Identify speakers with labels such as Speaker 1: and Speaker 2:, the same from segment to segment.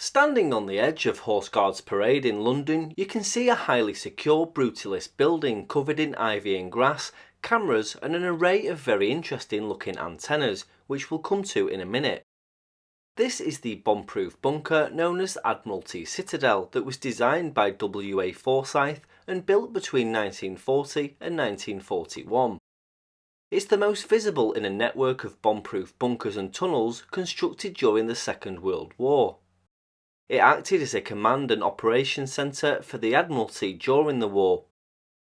Speaker 1: Standing on the edge of Horse Guards Parade in London, you can see a highly secure brutalist building covered in ivy and grass, cameras and an array of very interesting looking antennas, which we'll come to in a minute. This is the bomb-proof bunker known as Admiralty Citadel that was designed by W.A. Forsyth and built between 1940 and 1941. It's the most visible in a network of bomb-proof bunkers and tunnels constructed during the Second World War. It acted as a command and operations centre for the Admiralty during the war.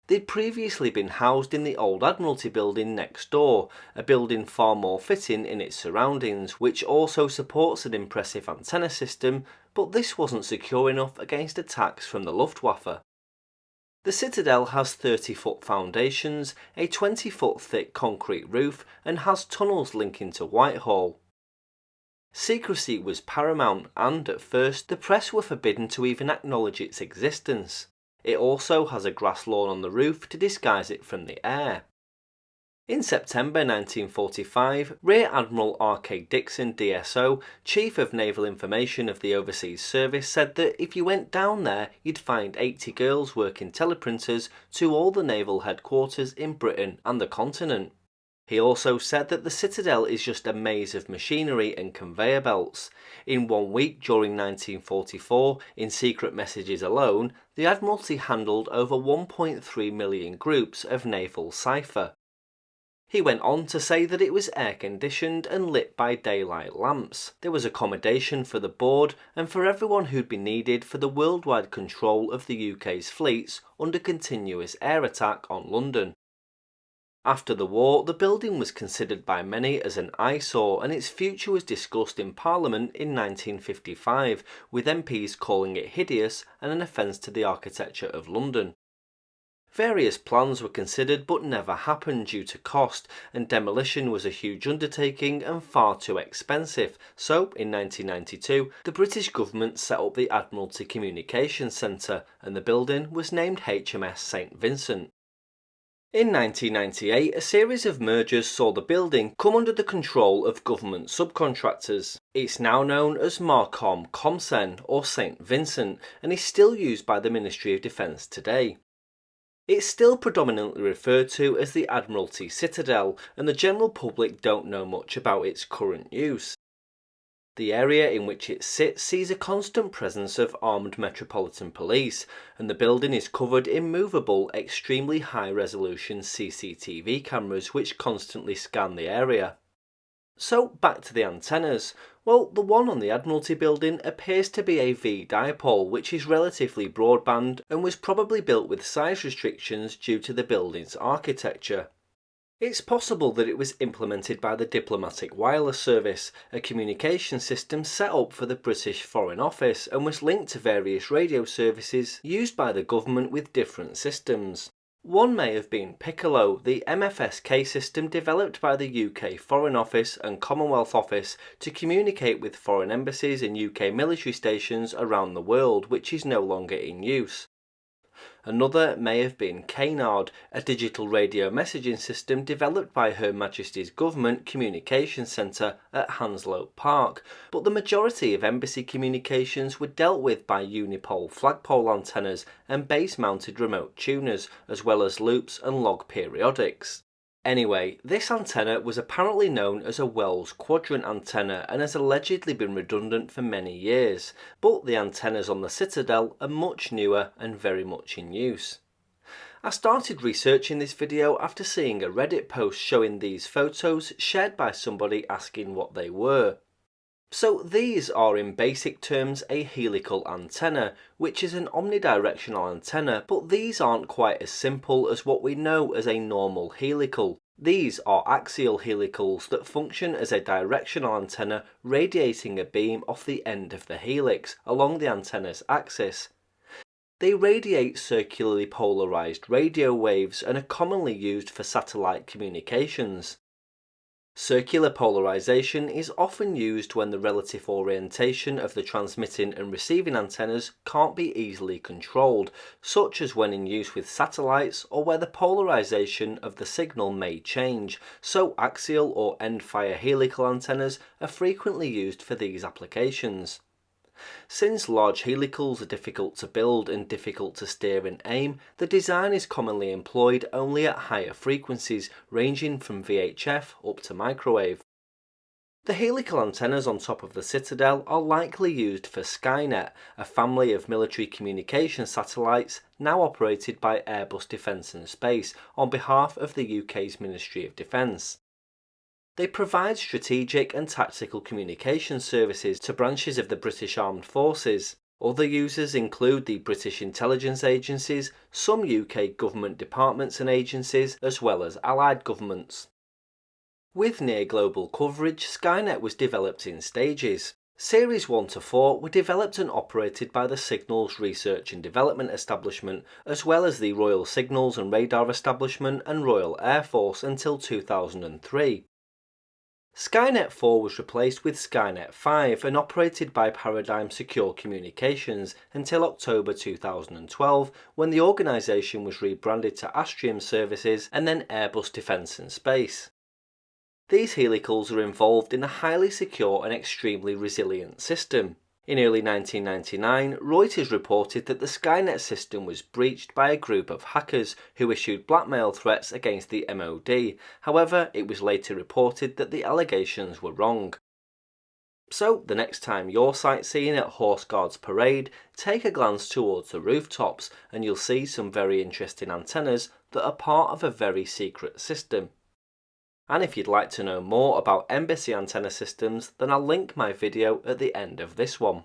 Speaker 1: They'd previously been housed in the old Admiralty building next door, a building far more fitting in its surroundings, which also supports an impressive antenna system, but this wasn't secure enough against attacks from the Luftwaffe. The Citadel has 30-foot foundations, a 20-foot thick concrete roof, and has tunnels linking to Whitehall. Secrecy was paramount and, at first, the press were forbidden to even acknowledge its existence. It also has a grass lawn on the roof to disguise it from the air. In September 1945, Rear Admiral R.K. Dixon DSO, Chief of Naval Information of the Overseas Service, said that if you went down there you'd find 80 girls working teleprinters to all the naval headquarters in Britain and the continent. He also said that the Citadel is just a maze of machinery and conveyor belts. In 1 week during 1944, in secret messages alone, the Admiralty handled over 1.3 million groups of naval cipher. He went on to say that it was air-conditioned and lit by daylight lamps. There was accommodation for the board and for everyone who'd be needed for the worldwide control of the UK's fleets under continuous air attack on London. After the war, the building was considered by many as an eyesore and its future was discussed in Parliament in 1955, with MPs calling it hideous and an offence to the architecture of London. Various plans were considered but never happened due to cost, and demolition was a huge undertaking and far too expensive, so in 1992 the British government set up the Admiralty Communications Centre and the building was named HMS St Vincent. In 1998, a series of mergers saw the building come under the control of government subcontractors. It's now known as Marcom Comsen or St Vincent and is still used by the Ministry of Defence today. It's still predominantly referred to as the Admiralty Citadel, and the general public don't know much about its current use. The area in which it sits sees a constant presence of armed Metropolitan Police, and the building is covered in movable, extremely high-resolution CCTV cameras which constantly scan the area. So back to the antennas. Well, the one on the Admiralty building appears to be a V-dipole, which is relatively broadband and was probably built with size restrictions due to the building's architecture. It's possible that it was implemented by the Diplomatic Wireless Service, a communication system set up for the British Foreign Office and was linked to various radio services used by the government with different systems. One may have been Piccolo, the MFSK system developed by the UK Foreign Office and Commonwealth Office to communicate with foreign embassies and UK military stations around the world, which is no longer in use. Another may have been Canard, a digital radio messaging system developed by Her Majesty's Government Communications Centre at Hanslope Park, but the majority of embassy communications were dealt with by unipole flagpole antennas and base-mounted remote tuners, as well as loops and log periodics. Anyway, this antenna was apparently known as a Wells quadrant antenna and has allegedly been redundant for many years, but the antennas on the Citadel are much newer and very much in use. I started researching this video after seeing a Reddit post showing these photos shared by somebody asking what they were. So these are in basic terms a helical antenna, which is an omnidirectional antenna, but these aren't quite as simple as what we know as a normal helical. These are axial helicals that function as a directional antenna radiating a beam off the end of the helix along the antenna's axis. They radiate circularly polarized radio waves and are commonly used for satellite communications. Circular polarization is often used when the relative orientation of the transmitting and receiving antennas can't be easily controlled, such as when in use with satellites or where the polarization of the signal may change, so axial or end-fire helical antennas are frequently used for these applications. Since large helicals are difficult to build and difficult to steer and aim, the design is commonly employed only at higher frequencies, ranging from VHF up to microwave. The helical antennas on top of the Citadel are likely used for Skynet, a family of military communication satellites now operated by Airbus Defence and Space on behalf of the UK's Ministry of Defence. They provide strategic and tactical communication services to branches of the British Armed Forces. Other users include the British intelligence agencies, some UK government departments and agencies, as well as allied governments. With near global coverage, Skynet was developed in stages. Series 1 to 4 were developed and operated by the Signals Research and Development Establishment, as well as the Royal Signals and Radar Establishment and Royal Air Force until 2003. Skynet 4 was replaced with Skynet 5 and operated by Paradigm Secure Communications until October 2012, when the organisation was rebranded to Astrium Services and then Airbus Defence and Space. These helicals are involved in a highly secure and extremely resilient system. In early 1999, Reuters reported that the Skynet system was breached by a group of hackers who issued blackmail threats against the MOD. However, it was later reported that the allegations were wrong. So, the next time you're sightseeing at Horse Guards Parade, take a glance towards the rooftops and you'll see some very interesting antennas that are part of a very secret system. And if you'd like to know more about embassy antenna systems, then I'll link my video at the end of this one.